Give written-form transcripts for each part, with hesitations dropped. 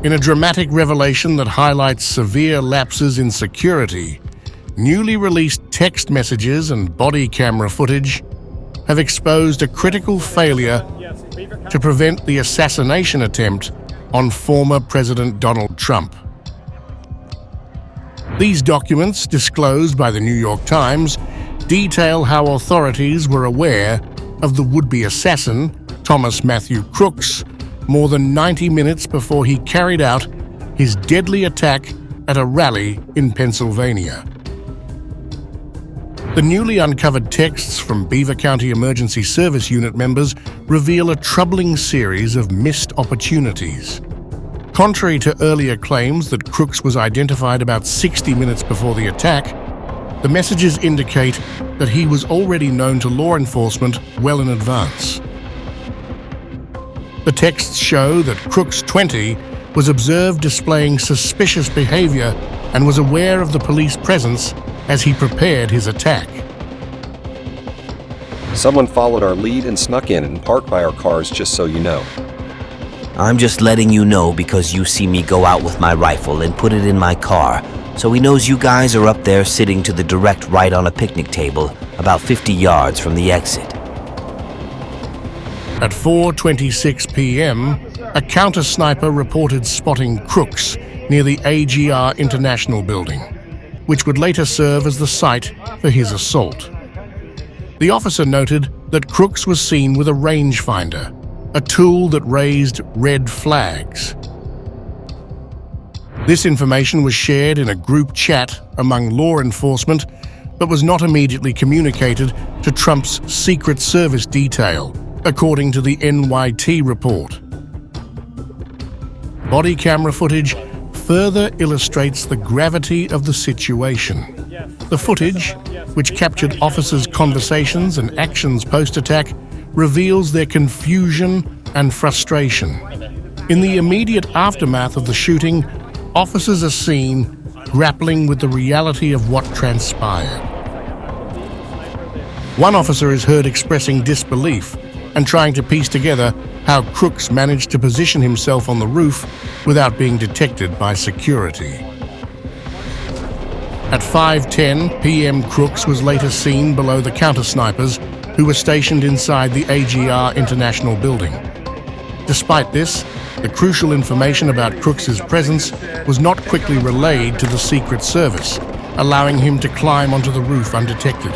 In a dramatic revelation that highlights severe lapses in security, newly released text messages and body camera footage have exposed a critical failure to prevent the assassination attempt on former President Donald Trump. These documents, disclosed by the New York Times, detail how authorities were aware of the would-be assassin, Thomas Matthew Crooks, more than 90 minutes before he carried out his deadly attack at a rally in Pennsylvania. The newly uncovered texts from Beaver County Emergency Service Unit members reveal a troubling series of missed opportunities. Contrary to earlier claims that Crooks was identified about 60 minutes before the attack, the messages indicate that he was already known to law enforcement well in advance. The texts show that Crooks, 20, was observed displaying suspicious behavior and was aware of the police presence as he prepared his attack. Someone followed our lead and snuck in and parked by our cars, just so you know. I'm just letting you know because you see me go out with my rifle and put it in my car, so he knows you guys are up there sitting to the direct right on a picnic table, about 50 yards from the exit. At 4:26 p.m., a counter-sniper reported spotting Crooks near the AGR International Building, which would later serve as the site for his assault. The officer noted that Crooks was seen with a rangefinder, a tool that raised red flags. This information was shared in a group chat among law enforcement, but was not immediately communicated to Trump's Secret Service detail, according to the NYT report. Body camera footage further illustrates the gravity of the situation. The footage, which captured officers' conversations and actions post-attack, reveals their confusion and frustration. In the immediate aftermath of the shooting, officers are seen grappling with the reality of what transpired. One officer is heard expressing disbelief and trying to piece together how Crooks managed to position himself on the roof without being detected by security. At 5:10 p.m., Crooks was later seen below the counter-snipers who were stationed inside the AGR International Building. Despite this, the crucial information about Crooks's presence was not quickly relayed to the Secret Service, allowing him to climb onto the roof undetected.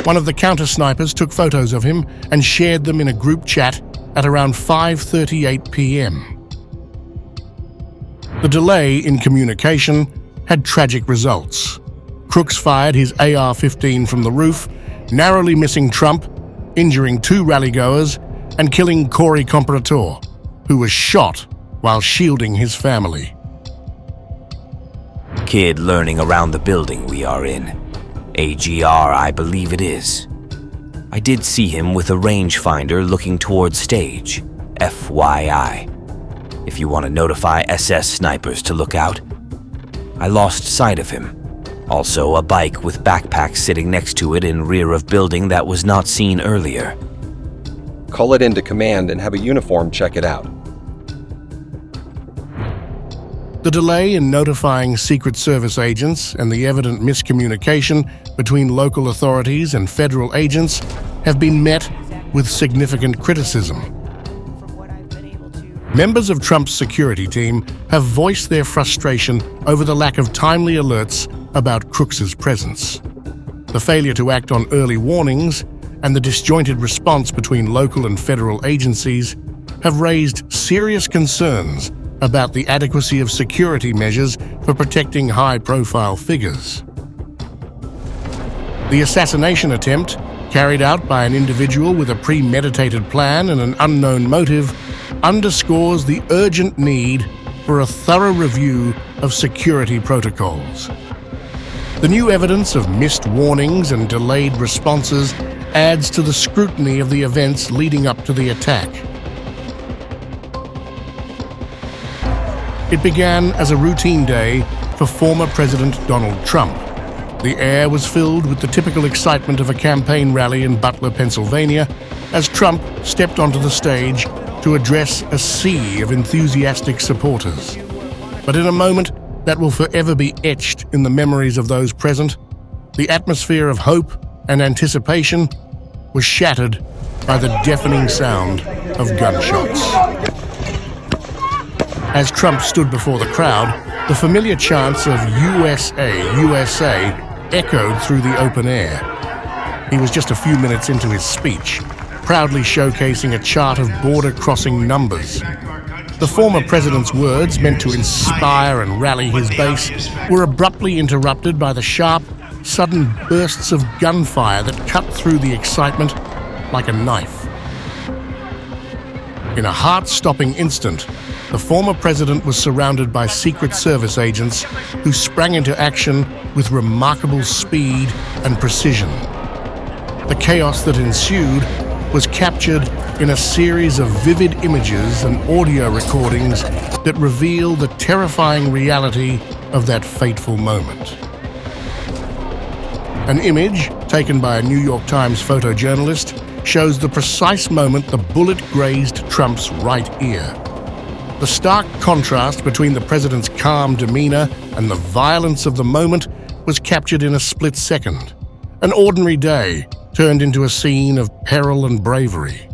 One of the counter-snipers took photos of him and shared them in a group chat at around 5:38 p.m. The delay in communication had tragic results. Crooks fired his AR-15 from the roof, narrowly missing Trump, injuring 2 rallygoers, and killing Corey Comperatore, who was shot while shielding his family. Kid learning around the building we are in. AGR, I believe it is. I did see him with a rangefinder looking towards stage. FYI. If you want to notify SS snipers to look out. I lost sight of him. Also, a bike with backpacks sitting next to it in rear of building that was not seen earlier. Call it into command and have a uniform check it out. The delay in notifying Secret Service agents and the evident miscommunication between local authorities and federal agents have been met with significant criticism. Members of Trump's security team have voiced their frustration over the lack of timely alerts about Crooks's presence. The failure to act on early warnings and the disjointed response between local and federal agencies have raised serious concerns about the adequacy of security measures for protecting high-profile figures. The assassination attempt, carried out by an individual with a premeditated plan and an unknown motive, underscores the urgent need for a thorough review of security protocols. The new evidence of missed warnings and delayed responses adds to the scrutiny of the events leading up to the attack. It began as a routine day for former President Donald Trump. The air was filled with the typical excitement of a campaign rally in Butler, Pennsylvania, as Trump stepped onto the stage to to address a sea of enthusiastic supporters. But in a moment that will forever be etched in the memories of those present, the atmosphere of hope and anticipation was shattered by the deafening sound of gunshots. As Trump stood before the crowd, the familiar chants of USA, USA echoed through the open air. He was just a few minutes into his speech, proudly showcasing a chart of border-crossing numbers. The former president's words, meant to inspire and rally his base, were abruptly interrupted by the sharp, sudden bursts of gunfire that cut through the excitement like a knife. In a heart-stopping instant, the former president was surrounded by Secret Service agents who sprang into action with remarkable speed and precision. The chaos that ensued was captured in a series of vivid images and audio recordings that reveal the terrifying reality of that fateful moment. An image, taken by a New York Times photojournalist, shows the precise moment the bullet grazed Trump's right ear. The stark contrast between the president's calm demeanor and the violence of the moment was captured in a split second. An ordinary day turned into a scene of peril and bravery.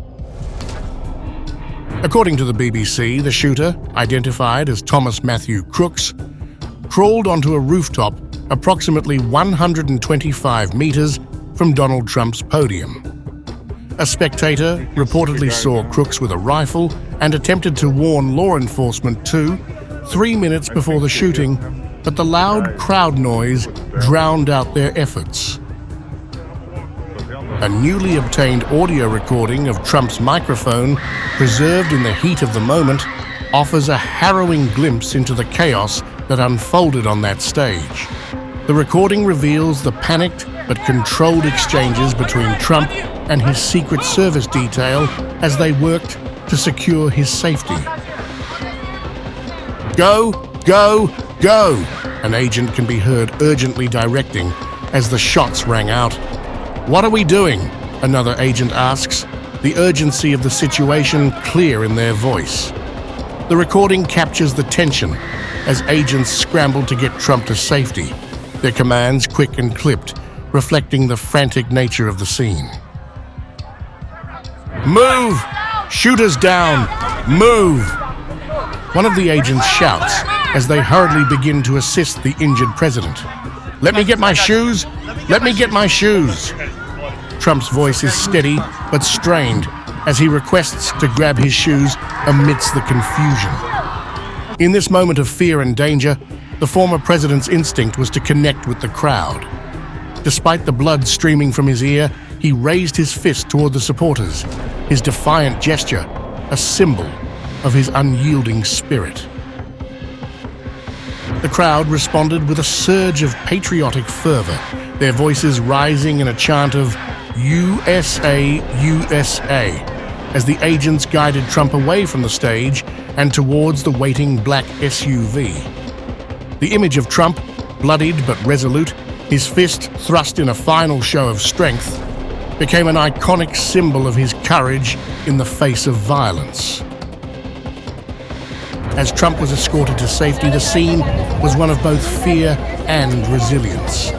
According to the BBC, the shooter, identified as Thomas Matthew Crooks, crawled onto a rooftop approximately 125 meters from Donald Trump's podium. A spectator reportedly saw Crooks with a rifle and attempted to warn law enforcement too, 3 minutes before the shooting, but the loud crowd noise drowned out their efforts. A newly obtained audio recording of Trump's microphone, preserved in the heat of the moment, offers a harrowing glimpse into the chaos that unfolded on that stage. The recording reveals the panicked but controlled exchanges between Trump and his Secret Service detail as they worked to secure his safety. "Go, go, go!" an agent can be heard urgently directing as the shots rang out. "What are we doing?" another agent asks, the urgency of the situation clear in their voice. The recording captures the tension as agents scramble to get Trump to safety, their commands quick and clipped, reflecting the frantic nature of the scene. "Move! Shooters down! Move!" One of the agents shouts as they hurriedly begin to assist the injured president. "Let me get my shoes! Let me get my shoes!" Trump's voice is steady but strained as he requests to grab his shoes amidst the confusion. In this moment of fear and danger, the former president's instinct was to connect with the crowd. Despite the blood streaming from his ear, he raised his fist toward the supporters, his defiant gesture a symbol of his unyielding spirit. The crowd responded with a surge of patriotic fervor, their voices rising in a chant of USA, USA, as the agents guided Trump away from the stage and towards the waiting black SUV. The image of Trump, bloodied but resolute, his fist thrust in a final show of strength, became an iconic symbol of his courage in the face of violence. As Trump was escorted to safety, the scene was one of both fear and resilience.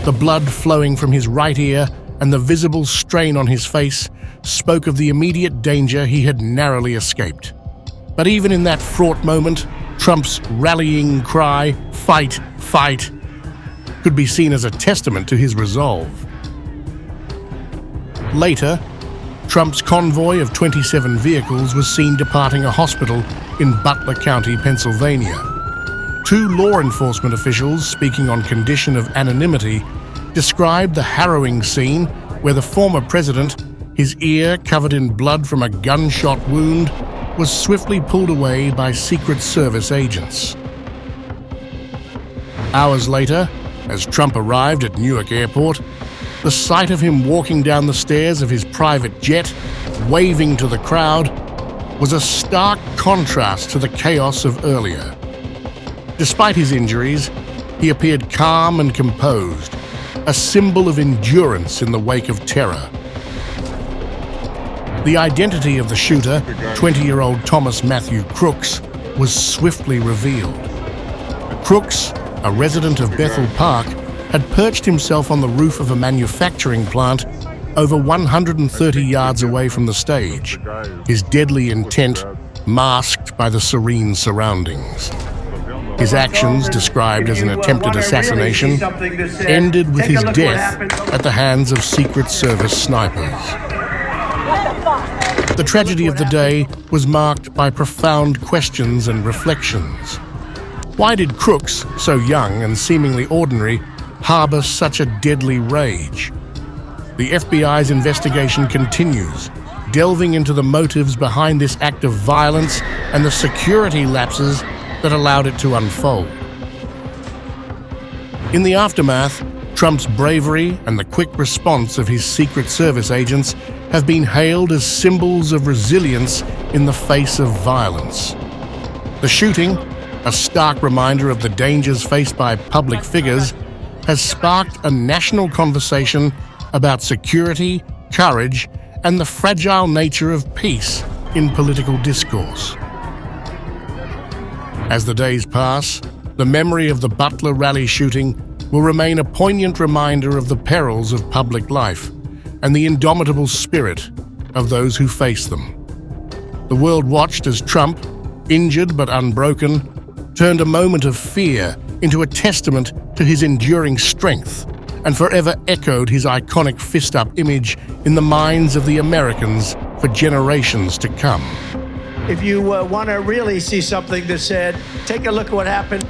The blood flowing from his right ear and the visible strain on his face spoke of the immediate danger he had narrowly escaped. But even in that fraught moment, Trump's rallying cry, "Fight, fight," could be seen as a testament to his resolve. Later, Trump's convoy of 27 vehicles was seen departing a hospital in Butler County, Pennsylvania. Two law enforcement officials, speaking on condition of anonymity, described the harrowing scene where the former president, his ear covered in blood from a gunshot wound, was swiftly pulled away by Secret Service agents. Hours later, as Trump arrived at Newark Airport, the sight of him walking down the stairs of his private jet, waving to the crowd, was a stark contrast to the chaos of earlier. Despite his injuries, he appeared calm and composed, a symbol of endurance in the wake of terror. The identity of the shooter, 20-year-old Thomas Matthew Crooks, was swiftly revealed. Crooks, a resident of Bethel Park, had perched himself on the roof of a manufacturing plant over 130 yards away from the stage, his deadly intent masked by the serene surroundings. His actions, described as an attempted assassination, ended with his death at the hands of Secret Service snipers. The tragedy of the day was marked by profound questions and reflections. Why did Crooks, so young and seemingly ordinary, harbor such a deadly rage? The FBI's investigation continues, delving into the motives behind this act of violence and the security lapses that allowed it to unfold. In the aftermath, Trump's bravery and the quick response of his Secret Service agents have been hailed as symbols of resilience in the face of violence. The shooting, a stark reminder of the dangers faced by public figures, has sparked a national conversation about security, courage, and the fragile nature of peace in political discourse. As the days pass, the memory of the Butler rally shooting will remain a poignant reminder of the perils of public life and the indomitable spirit of those who face them. The world watched as Trump, injured but unbroken, turned a moment of fear into a testament to his enduring strength and forever echoed his iconic fist-up image in the minds of the Americans for generations to come. If you want to really see something that said, take a look at what happened